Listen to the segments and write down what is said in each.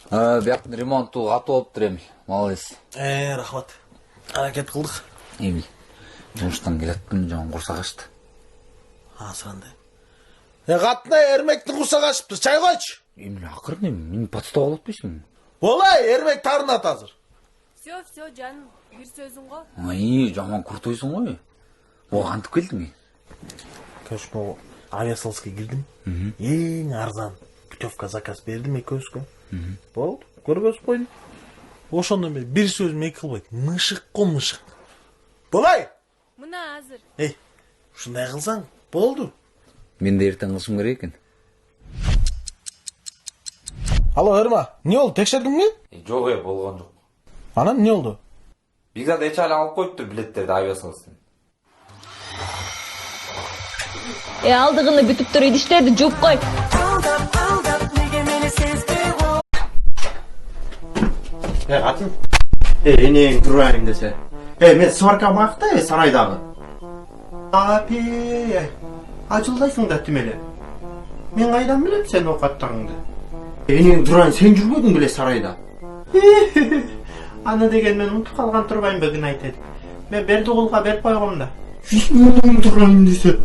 Бияктын ремонту катуу болуптур эми. Молодец. Рахмат. Аракет кылдык. Эми жумуштан келаткын жон курсак ачты. Асырандай. Катына Эрмектин курсак ачыптыр. Чай койчу. Эми акырын эми мени подстава кылып атпайсыңбы? Болай, Эрмек тарынат азыр. Все, жаным. Бир сөзүң го. Жаман куртуйсуң ғой. Ого кантип келдиң? Конечно, авиасалысқа кирдим. Эң арзан путевка заказ бердим экөөбүзгө. Болду, көргөзүп койдум. Ошондон бери бир сөзүм эки кылбайт. Мышык го мышык. Болай! Мына азыр. Ушундай кылсаң болду. Мен да эртең кылышым керек экен. Алло, Эрма, эмне болду? Текшердиңби? Жок, болгон жок. Анан эмне болду? Бигзат эч ала алып коюптур билеттерди авиасалыстан. Алдыгыны бүтүп тур, идиштерди жууп кой. Катын. Энең турайын десе. Мен сварка макта, сарайдагы. Апи, ажылдайсың да тимеле. Мен кайдан билем сен окаттарыңды? Энең турайын, сен жүрбөдүң беле сарайда? Аны деген мен унутуп калган турбайм бүгүн айтет. Мен Бердигулга берип койгом да. Энең турайын десе.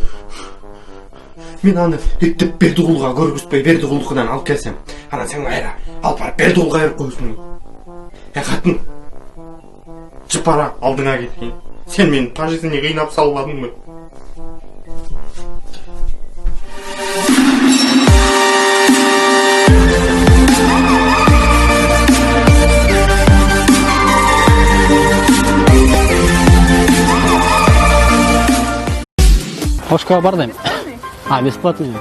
Мен аны эптеп Бердигулга көргүзбөй Бердигулдукунан алып келсем, анан сен кайра алып барып Бердигулга берип койсуң. Катын. Чыпара алдыңа кеткен. Сен мени тажисине кыйнап салбадыңбы? Ошкага бардым. Бесплатный.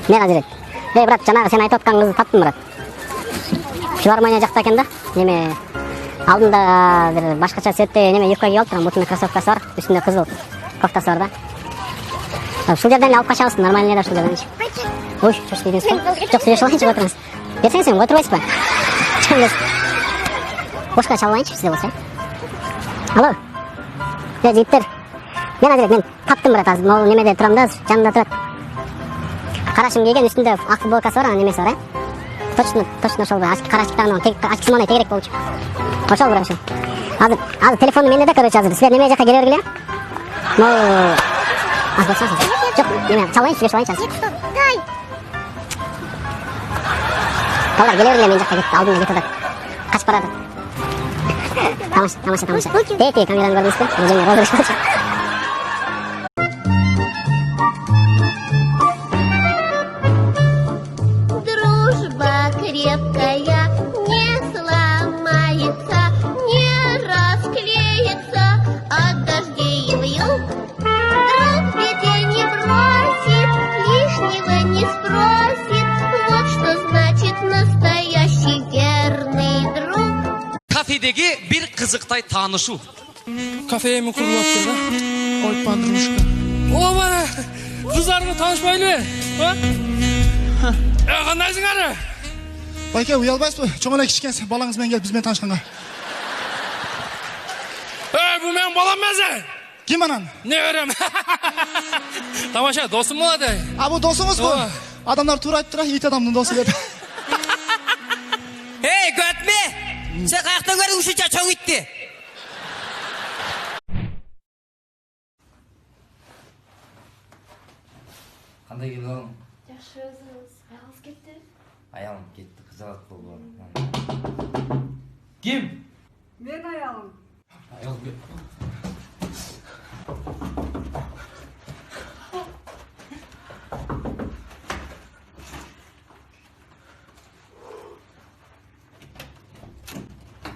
Мен азыр. Брат, жанагы сен айтып аткан кызды таптым, брат. Филармония жакта экен да. Неме алдында бир башкача цветте неме юбка кийип алыптыр, бутунда кроссовкасы бар, үстүндө кызыл кофтасы бар да. Ушул жерден алып качабыз, нормально да ушул жерден. Ой, чош дейсиңиз. Жок, сүйлөшүп алайынчы отыруңуз. Берсең сен отурбайсызбы? Бошка чалбайынчы сизде болсо. Алло. Жигиттер. Мен таптым, брат, азыр. Могул немеде турам да, жанында турат. Карашым кийген, үстүндө ак футболкасы бар, немеси бар, Точно ошол карачыктан ачкысманы тегерек болчу. Ошол брат ошо. Азыр телефону менде да, короче, азыр. Силер неме жака келе бергиле? Жок, неме чалбайынчы, сүйлөшүп алайынчы азыр. Балдар келе бергиле, мен жакка кетти, алдымда кетип атат. Качып барады. Тамаша. Теги камераны көрдүңүзбү? Жеңе розыгрыш болчу. Крепкая, не сломается, не расклеится от дождей и вьюг. Друг в беде не бросит, лишнего не спросит. Вот что значит настоящий верный друг. Кафедеги бир кызыктай таанышуу. Кафе эми курулуп атты да. Ой, подружка. Ооба, кыздарга таанышпайлыбы? Кандайсыңар? Байке, уялбайсызбы? Чоң эле кичикенсиз балаңыз менен келип биз менен таанышканга. Бу менин балам эмес. Ким анан? Не берем? Тамаша, досум болот. Бу досуңузбу? Адамдар туура айтып тура, ит адамдын досу деп. Көтмө! Сен каяктан көрдүң ушунча чоң итти? Кандай келдің? Жакшы, өзүңүз. Аялыңыз кетти? Аялым кетти, кызалат болду. Ким? Мен аялым. Аялым кетти.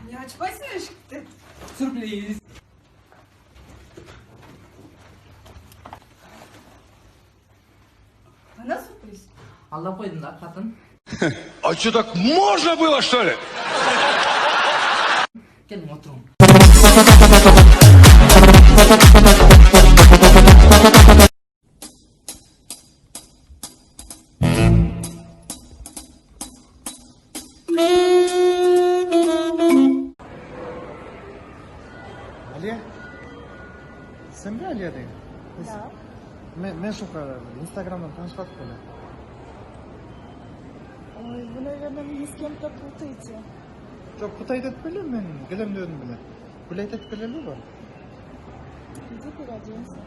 Не açpaysın eşikte. Sürpriz. Bana sürpriz. Allah koydun da kadın. А что, так можно было, что ли? Gelin oturun. Aliya? Sen mi Aliya deyin? Men şu Instagram'dan tanışmadık böyle. Ой, вы, наверное, меня с кем-то путаете. Жоқ, Қытай деп білем мен, келем дедім біле. Гүлайт айтып келелі бар. Иди переоденься.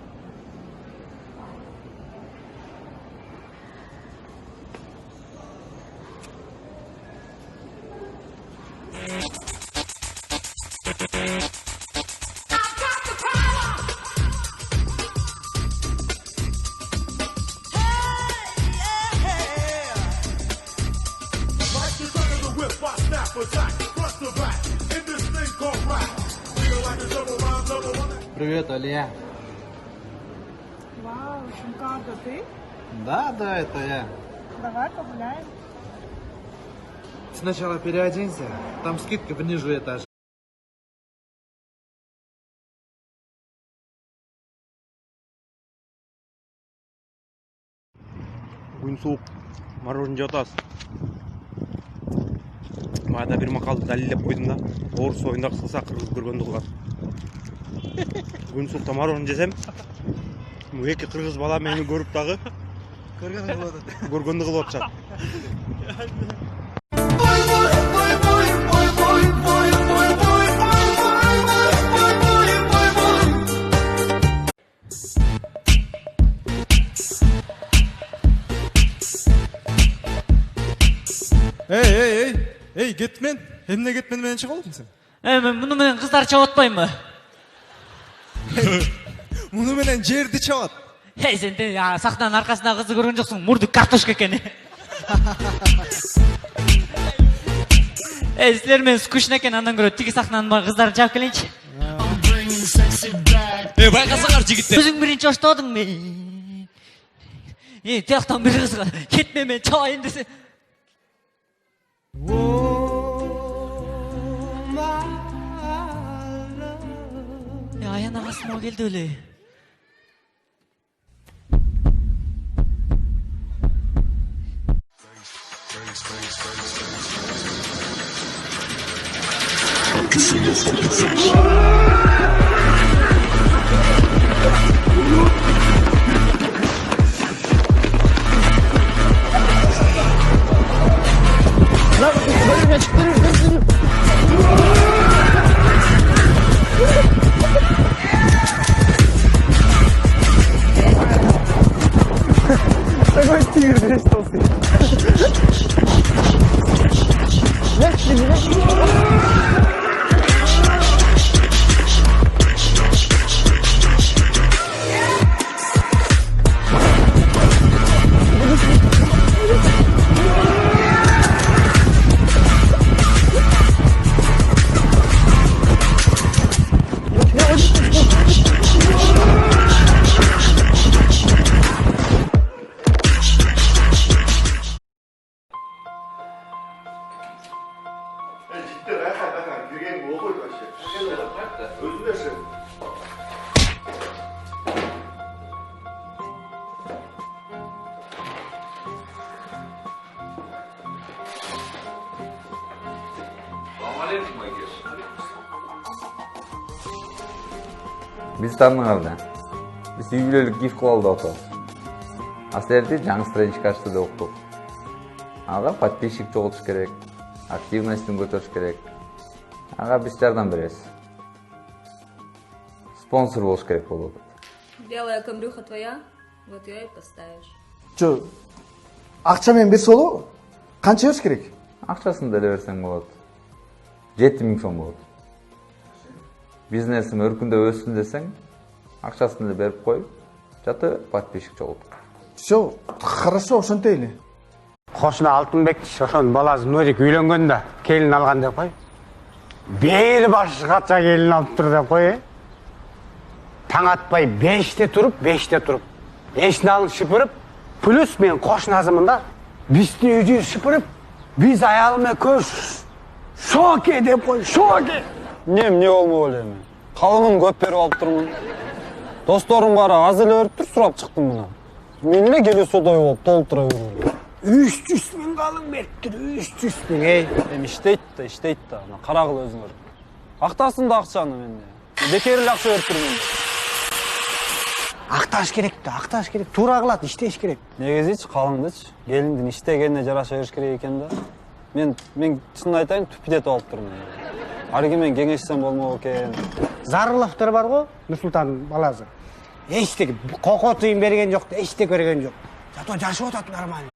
Привет, Алия. Вау, Шумкарда, ты? Да, это я. Давай погуляем. Сначала переоденься, там скидка внизу этажа. Gün soğuk. Мороженое жатасыз. Мада bir мақалды дәлелдеп қойдым да. Орыс ойында қысылса қырғыз көргенді қылады. Gün soğukта мороженое жесем, екі қырғыз бала мені көріп дағы көргенді қылып жатады. Ей, кетмен. Эмне кетмен менен чыгып алдың сен? Мен муну менен кыздар чабып атпайбы? Муну менен жерди чабат. Сен сахнанын аркасында кызды көргөн жоксуң, мурду картошка экен. Силер менен скучно экен, андан көрө тиги сахнанын кыздарын чабып келейинчи. Байкасаңар жигиттер. Өзүң биринчи баштадыңбы? Тияктан бир кызга кетме мен чабайын десе. Аян агасыма келди эле. Такой тигр здесь толстый. Biz tanıdık. Biz yüйлülük gif kılaldı oturuz. Aslerdi жаңы страничка açtı da okuduk. Ağa подписчик çoğaltış gerek. Активностін көтеріш керек. Аға біз жардам бересіз. Спонсор болуш керек болады. Белая камрюха твоя, вот ее и поставишь. Чо, ақшамен берсе болу? Қанша беріш керек? Ақшасын да берсең болады. 7000 сом болады. Бизнесім өркінде өссін десең, ақшасын да беріп қойып, жаты подписчик жоғылды. Все, хорошо, ошонтей эле. Қошына Алтынбек ошон баласы Нурик үйленген да келін алған деп қой. Бел башқаша келін алып тұр деп қой. Таң атпай 5-те тұрып, ешін алын шыпырып, плюс мен қошыназымын да, бізді үйде шыпырып, біз аялыме көз шоке деп қой, шоке. Не болмау ойлаймын. Қалыңын көп беріп алып тұрмын. Достарым бары аз эле өріп тұр, сұрап шықтым мұна. Мен эле келе содай болып толтыра бермін. 300 000 қалың беріп тұр, 300 000, ей. Иштейт да, қарағыл өзің өріп. Ақтасын да ақшаны менде. Бекеріл ақша өріп тұрмын. Акташ керек да, акташ керек. Туура кылат, иштеш керек. Негизичи калыңдычы. Келиндин иштегенине жараша бериш керек экен да. Мен чынын айтайын түпүт этип алып турмун. Арги мен кеңешсем болмок экен. Зарыловдор бар го, Нурсултандын баласы. Эчтеке кoko тыйын берген жок, эчтеке берген жок. Зато жашап атат нормально.